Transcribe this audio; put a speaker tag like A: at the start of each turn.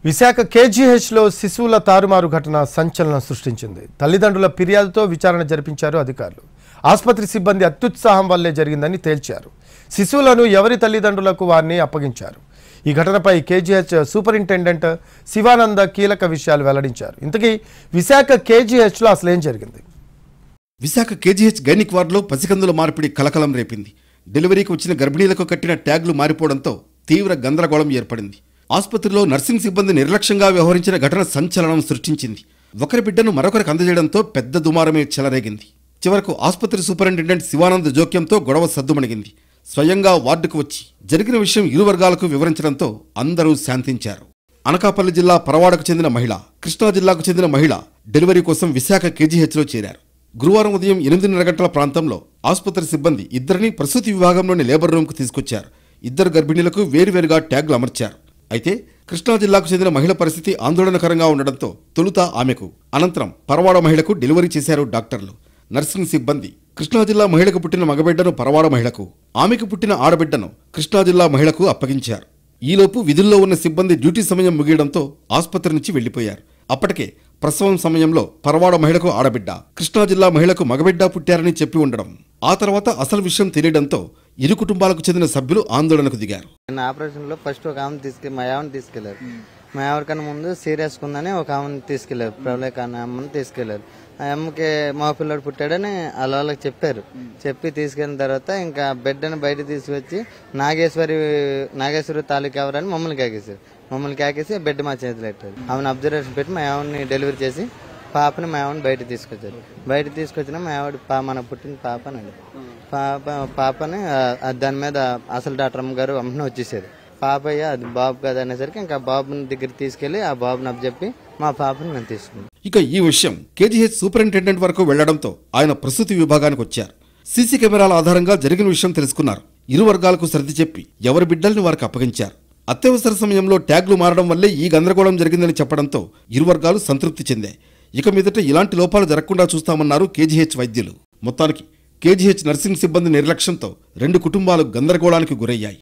A: విశాఖ కేజీహెచ్లో శిశువుల తారుమారు ఘటన సంచలనం సృష్టించింది. తల్లిదండ్రుల ఫిర్యాదుతో విచారణ జరిపించారు అధికారులు. ఆసుపత్రి సిబ్బంది అత్యుత్సాహం వల్లే జరిగిందని తేల్చారు. శిశువులను ఎవరి తల్లిదండ్రులకు వారిని అప్పగించారు. ఈ ఘటనపై కేజీహెచ్ సూపరింటెండెంట్ శివానంద కీలక విషయాలు వెల్లడించారు. ఇంతకీ విశాఖ కేజీహెచ్లో అసలేం జరిగింది?
B: విశాఖ కేజీహెచ్ గైనిక్ వార్డులో పసికందుల మార్పిడి కలకలం రేపింది. డెలివరీకి వచ్చిన గర్భిణీలకు కట్టిన ట్యాగ్లు మారిపోవడంతో తీవ్ర గందరగోళం ఏర్పడింది. ఆసుపత్రిలో నర్సింగ్ సిబ్బంది నిర్లక్ష్యంగా వ్యవహరించిన ఘటన సంచలనం సృష్టించింది. ఒకరి బిడ్డను మరొకరికి అందజేయడంతో పెద్ద దుమారమే చెలరేగింది. చివరకు ఆసుపత్రి సూపరింటెండెంట్ శివానంద్ జోక్యంతో గొడవ సద్దుమణిగింది. స్వయంగా వార్డుకు వచ్చి జరిగిన విషయం ఇరు వర్గాలకు వివరించడంతో అందరూ శాంతించారు. అనకాపల్లి జిల్లా పరవాడకు చెందిన మహిళ, కృష్ణా జిల్లాకు చెందిన మహిళ డెలివరీ కోసం విశాఖ కేజీహెచ్లో చేరారు. గురువారం ఉదయం 8:30 గంటల ప్రాంతంలో ఆసుపత్రి సిబ్బంది ఇద్దరిని ప్రసూతి విభాగంలోని లేబర్ రూమ్కు తీసుకొచ్చారు. ఇద్దరు గర్భిణీలకు వేరువేరుగా ట్యాగ్లు అమర్చారు. అయితే కృష్ణా జిల్లాకు చెందిన మహిళ పరిస్థితి ఆందోళనకరంగా ఉండడంతో తొలుత ఆమెకు, అనంతరం పరవాడ మహిళకు డెలివరీ చేశారు డాక్టర్లు. నర్సింగ్ సిబ్బంది కృష్ణా జిల్లా మహిళకు పుట్టిన మగబిడ్డను పరవాడ మహిళకు, ఆమెకు పుట్టిన ఆడబిడ్డను కృష్ణా జిల్లా మహిళకు అప్పగించారు. ఈలోపు విధుల్లో ఉన్న సిబ్బంది డ్యూటీ సమయం ముగియడంతో ఆసుపత్రి నుంచి వెళ్లిపోయారు. అప్పటికే ప్రసవం సమయంలో పరవాడ మహిళకు ఆడబిడ్డ, కృష్ణా జిల్లా మహిళకు మగబిడ్డ పుట్టారని చెప్పి ఉండడం, ఆ తర్వాత అసలు విషయం తెలియడంతో ఇరు కుటుంబాలకు చెందిన సభ్యులు ఆందోళనకు దిగారు.
C: ఆపరేషన్ లో ఫస్ట్ ఒక ఆమెను మా ఆవిడని తీసుకెళ్లారు. మా ఆవిడకన్నా ముందు సీరియస్ ఉందని ఒక ఆమెను తీసుకెళ్లారు. ప్రబలేక అనే అమ్మని తీసుకెళ్లారు. ఆ అమ్మకి మా పిల్లడు పుట్టాడని వాళ్ళకి చెప్పారు. చెప్పి తీసుకెళ్ళిన తర్వాత ఇంకా బిడ్డని బయట తీసుకొచ్చి నాగేశ్వరి తాలూకు ఎవరని మమ్మల్ని కాకేసి బిడ్డ మా చేతులు పెట్టారు. ఆమెను అబ్జర్వేషన్ పెట్టి మా ఆవిడని డెలివరీ చేసి పాపని మా ఆవిడని బయట తీసుకొచ్చారు. బయట తీసుకొచ్చిన మా ఆవిడ మన పుట్టిన పాపని పాపని దాని మీద అసలు డాక్టర్ అమ్మ గారు అమ్మని వచ్చేసారు. పాపయ్య అది బాబు కదా అనేసరికి ఇంకా బాబుని దగ్గర తీసుకెళ్లి ఆ బాబుని అప్పచెప్పి మా పాపని నేను తీసుకున్నాను.
B: ఇక ఈ విషయం కేజీహెచ్ సూపరింటెండెంట్ వరకు వెళ్లడంతో ఆయన ప్రసూతి విభాగానికి వచ్చారు. సీసీ కెమెరాల ఆధారంగా జరిగిన విషయం తెలుసుకున్నారు. ఇరు వర్గాలకు సర్ది చెప్పి ఎవరి బిడ్డల్ని వారికి అప్పగించారు. అత్యవసర సమయంలో ట్యాగ్లు మారడం వల్లే ఈ గందరగోళం జరిగిందని చెప్పడంతో ఇరు వర్గాలు సంతృప్తి చెందాయి. ఇక మీదట ఇలాంటి లోపాలు జరగకుండా చూస్తామన్నారు కేజీహెచ్ వైద్యులు. మొత్తానికి కేజీహెచ్ నర్సింగ్ సిబ్బంది నిర్లక్ష్యంతో రెండు కుటుంబాలు గందరగోళానికి గురయ్యాయి.